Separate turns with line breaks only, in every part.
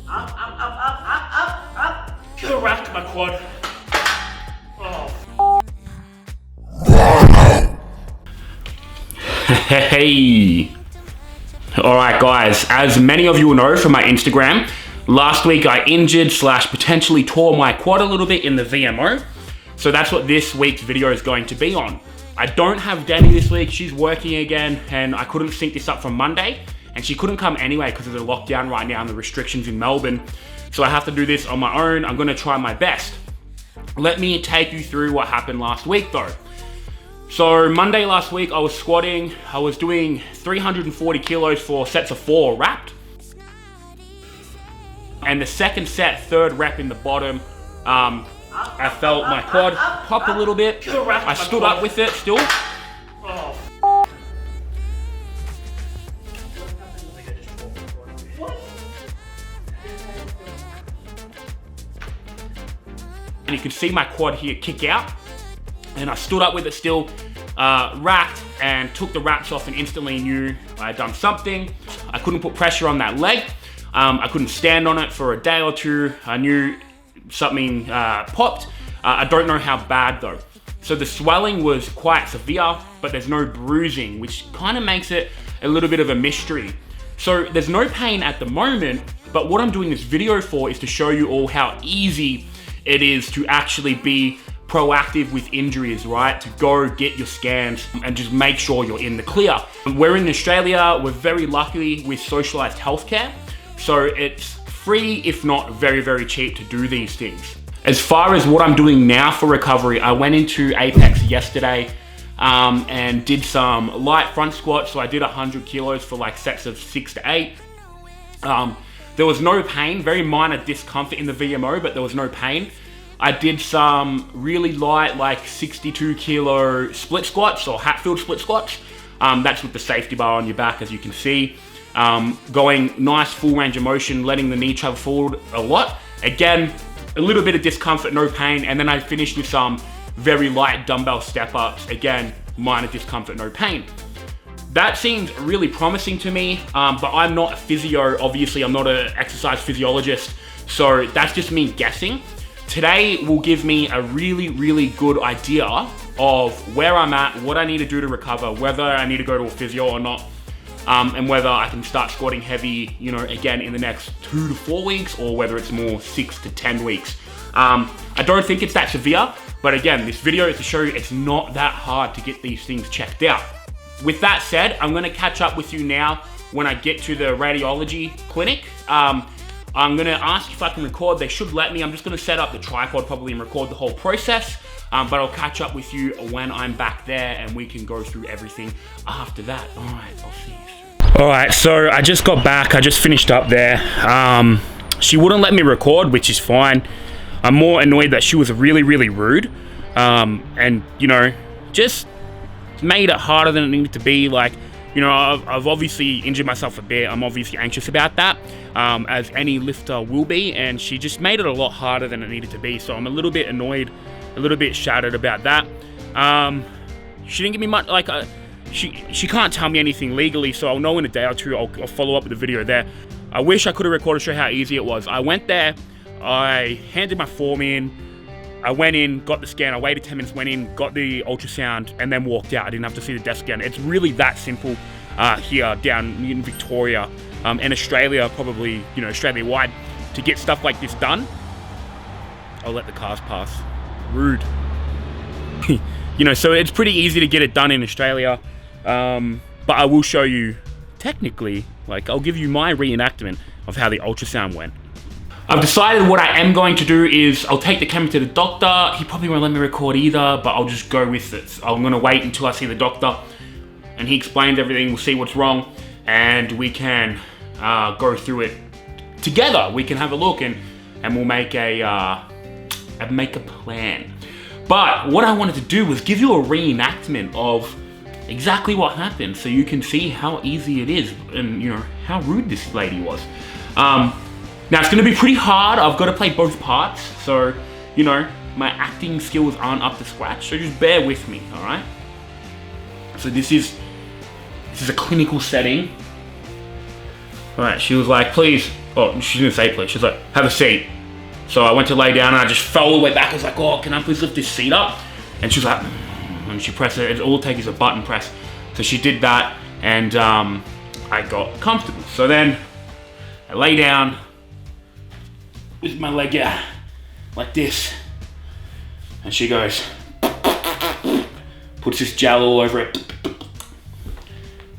Up. Racked my quad. Hey. Alright guys, as many of you will know from my Instagram, last week I injured / potentially tore my quad a little bit in the VMO. So that's what this week's video is going to be on. I don't have Danny this week, she's working again, and I couldn't sync this up from Monday, and she couldn't come anyway because of the lockdown right now and the restrictions in Melbourne. So I have to do this on my own. I'm gonna try my best. Let me take you through what happened last week though. So Monday last week, I was squatting. I was doing 340 kilos for sets of 4 wrapped. And the second set, third rep in the bottom, I felt my quad pop a little bit. I stood up with it still. And you can see my quad here kick out. And I stood up with it still, racked, and took the wraps off and instantly knew I had done something. I couldn't put pressure on that leg. I couldn't stand on it for a day or two. I knew something popped. I don't know how bad though. So the swelling was quite severe, but there's no bruising, which kind of makes it a little bit of a mystery. So there's no pain at the moment, but what I'm doing this video for is to show you all how easy it is to actually be proactive with injuries, right? To go get your scans and just make sure you're in the clear. We're in Australia, we're very lucky with socialized healthcare, so it's free, if not very, very cheap to do these things. As far as what I'm doing now for recovery, I went into Apex yesterday and did some light front squats. So I did 100 kilos for like sets of 6 to 8. There was no pain, very minor discomfort in the VMO, but there was no pain. I did some really light, like 62 kilo split squats or Hatfield split squats. That's with the safety bar on your back, as you can see. Going nice full range of motion, letting the knee travel forward a lot. Again, a little bit of discomfort, no pain. And then I finished with some very light dumbbell step ups. Again, minor discomfort, no pain. That seems really promising to me, but I'm not a physio. Obviously, I'm not an exercise physiologist. So that's just me guessing. Today will give me a really, really good idea of where I'm at, what I need to do to recover, whether I need to go to a physio or not, and whether I can start squatting heavy, you know, again in the next 2 to 4 weeks, or whether it's more 6 to 10 weeks. I don't think it's that severe, but again, this video is to show you it's not that hard to get these things checked out. With that said, I'm gonna catch up with you now when I get to the radiology clinic. I'm gonna ask if I can record. They should let me. I'm just gonna set up the tripod probably and record the whole process. But I'll catch up with you when I'm back there and we can go through everything after that. All right, I'll see you soon. All right, so I just got back. I just finished up there. She wouldn't let me record, which is fine. I'm more annoyed that she was really, really rude. And, you know, just made it harder than it needed to be. Like, you know, I've obviously injured myself a bit. I'm obviously anxious about that, as any lifter will be, and she just made it a lot harder than it needed to be. So I'm a little bit annoyed, a little bit shattered about that. She didn't give me much, like, she can't tell me anything legally, so I'll know in a day or two. I'll follow up with the video there. I wish I could have recorded to show how easy it was. I went there, I handed my form in, I went in, got the scan, I waited 10 minutes, went in, got the ultrasound, and then walked out. I didn't have to see the desk again. It's really that simple here down in Victoria and Australia, probably, you know, Australia-wide, to get stuff like this done. I'll let the cars pass. Rude. You know, so it's pretty easy to get it done in Australia, but I will show you, technically, like, I'll give you my reenactment of how the ultrasound went. I've decided what I am going to do is I'll take the camera to the doctor. He probably won't let me record either, but I'll just go with it. I'm gonna wait until I see the doctor and he explains everything. We'll see what's wrong and we can go through it together. We can have a look and we'll make a plan. But what I wanted to do was give you a reenactment of exactly what happened so you can see how easy it is and, you know, how rude this lady was. Now it's gonna be pretty hard. I've got to play both parts, so, you know, my acting skills aren't up to scratch, so just bear with me, all right? So this is a clinical setting. All right, she was like, please oh, she didn't say please. She's like, have a seat. So I went to lay down and I just fell all the way back. I was like, oh, can I please lift this seat up? And she was like, and she pressed it. All it takes is a button press. So she did that, and I got comfortable. So then I lay down with my leg out like this, and she goes, puts this gel all over it,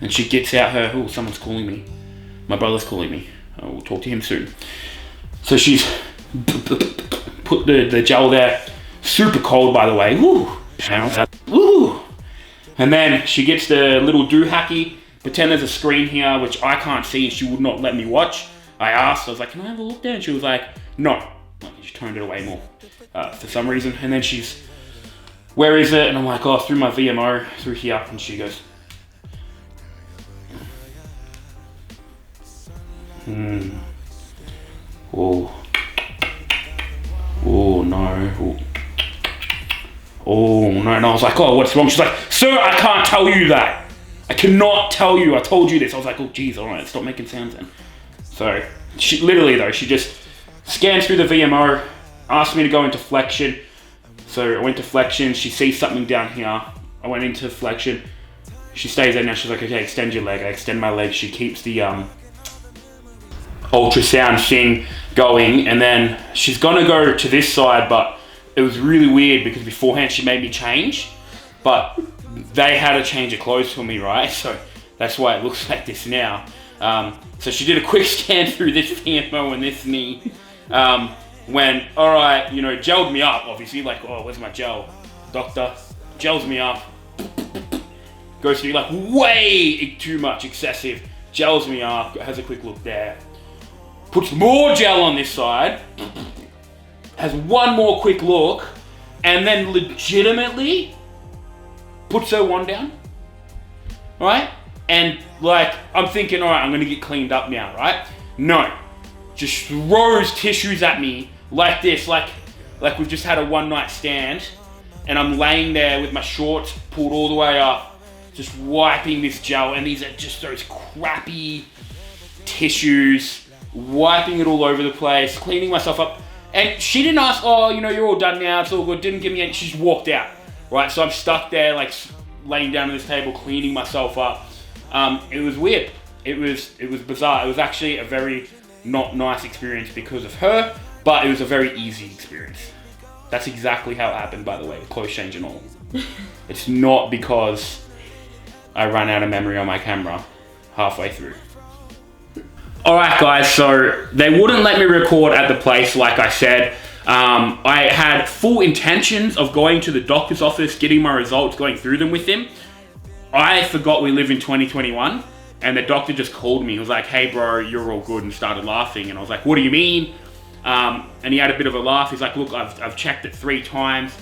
and she gets out her, oh, someone's calling me. My brother's calling me. I will talk to him soon. So she's put the gel there, super cold by the way. Woo. Woo. And then she gets the little doohickey, pretend there's a screen here, which I can't see, and she would not let me watch. I asked, I was like, can I have a look there? And she was like, no. She turned it away more for some reason. And then she's, where is it? And I'm like, oh, through my VMO, through here. And she goes, oh. Oh, no. Oh. Oh no, and I was like, oh, what's wrong? She's like, sir, I can't tell you that. I cannot tell you, I told you this. I was like, oh geez, all right, stop making sounds then. So, she literally though, she just scanned through the VMO, asked me to go into flexion. So I went to flexion, she sees something down here. I went into flexion. She stays there now, she's like, okay, extend your leg. I extend my leg, she keeps the ultrasound thing going, and then she's gonna go to this side, but it was really weird because beforehand she made me change, but they had a change of clothes for me, right? So that's why it looks like this now. So she did a quick scan through this VMO and this knee. When, all right, you know, gelled me up, obviously, like, oh, where's my gel? Doctor, gels me up. Goes through like way too much, excessive. Gels me up, has a quick look there. Puts more gel on this side. Has one more quick look, and then legitimately puts her one down, right? And like, I'm thinking, all right, I'm gonna get cleaned up now, right? No, just throws tissues at me like this, like we've just had a one night stand, and I'm laying there with my shorts pulled all the way up, just wiping this gel, and these are just those crappy tissues, wiping it all over the place, cleaning myself up. And she didn't ask, oh, you know, you're all done now, it's all good, didn't give me any, she just walked out, right? So I'm stuck there, like, laying down on this table, cleaning myself up. It was weird. It was bizarre. It was actually a very not nice experience because of her, but it was a very easy experience. That's exactly how it happened, by the way, close change and all. It's not because I ran out of memory on my camera halfway through. Alright guys, so they wouldn't let me record at the place like I said. I had full intentions of going to the doctor's office, getting my results, going through them with him. I forgot we live in 2021, and the doctor just called me. He was like, hey bro, you're all good, and started laughing. And I was like, what do you mean? And he had a bit of a laugh. He's like, look, I've checked it 3 times.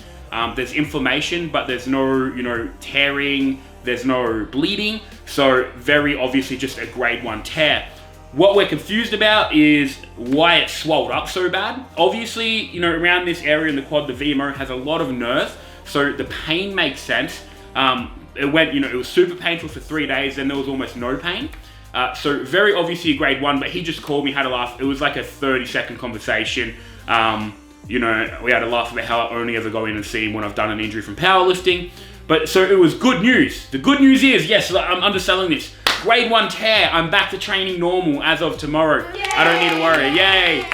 There's inflammation, but there's no, you know, tearing, there's no bleeding. So very obviously just a grade 1 tear. What we're confused about is why it swelled up so bad. Obviously, you know, around this area in the quad, the VMO has a lot of nerve, so the pain makes sense. It went, you know, it was super painful for 3 days, then there was almost no pain. So very obviously a grade 1, but he just called me, had a laugh. It was like a 30-second conversation. You know, we had a laugh about how I only ever go in and see him when I've done an injury from powerlifting. But so it was good news. The good news is, yes, I'm underselling this. Grade 1 tear, I'm back to training normal as of tomorrow. Yay! I don't need to worry, yay!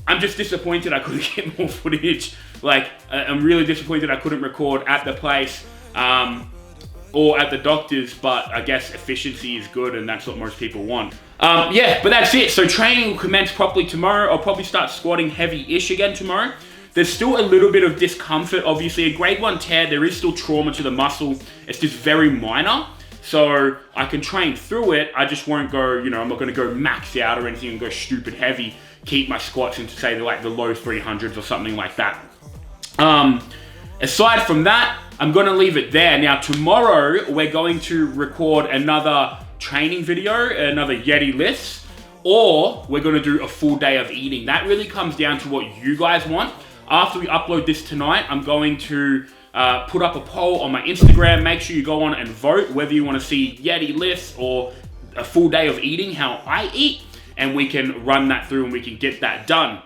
I'm just disappointed I couldn't get more footage. Like, I'm really disappointed I couldn't record at the place or at the doctor's, but I guess efficiency is good and that's what most people want. Yeah, but that's it. So training will commence properly tomorrow. I'll probably start squatting heavy-ish again tomorrow. There's still a little bit of discomfort. Obviously, a grade 1 tear, there is still trauma to the muscle. It's just very minor. So I can train through it. I just won't go, you know, I'm not going to go max out or anything and go stupid heavy. Keep my squats into, say, like the low 300s or something like that. Aside from that, I'm going to leave it there. Now, tomorrow, we're going to record another training video, another Yeti lifts, or we're going to do a full day of eating. That really comes down to what you guys want. After we upload this tonight, I'm going to put up a poll on my Instagram. Make sure you go on and vote whether you want to see Yeti lifts or a full day of eating, how I eat. and we can run that through and we can get that done.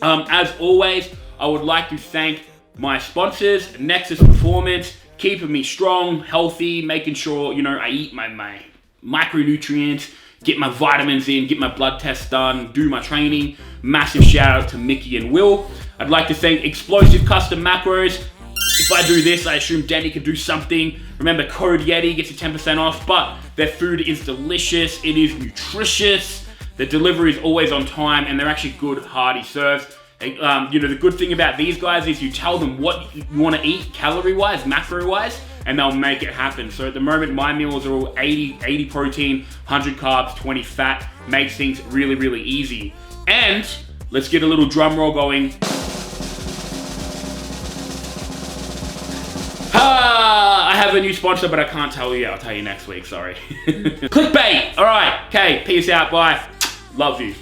As always, I would like to thank my sponsors, Nexus Performance, keeping me strong, healthy, making sure, you know, I eat my micronutrients, get my vitamins in, get my blood tests done, do my training. Massive shout out to Mickey and Will. I'd like to thank Explosive Custom Macros. If I do this, I assume Danny can do something. Remember, code Yeti gets you 10% off, but their food is delicious, it is nutritious, the delivery is always on time, and they're actually good, hearty serves. You know, the good thing about these guys is you tell them what you want to eat calorie-wise, macro-wise, and they'll make it happen. So at the moment, my meals are all 80 protein, 100 carbs, 20 fat, makes things really, really easy. And let's get a little drum roll going. I have a new sponsor, but I can't tell you yet. I'll tell you next week, sorry. Clickbait! All right, okay, peace out, bye. Love you.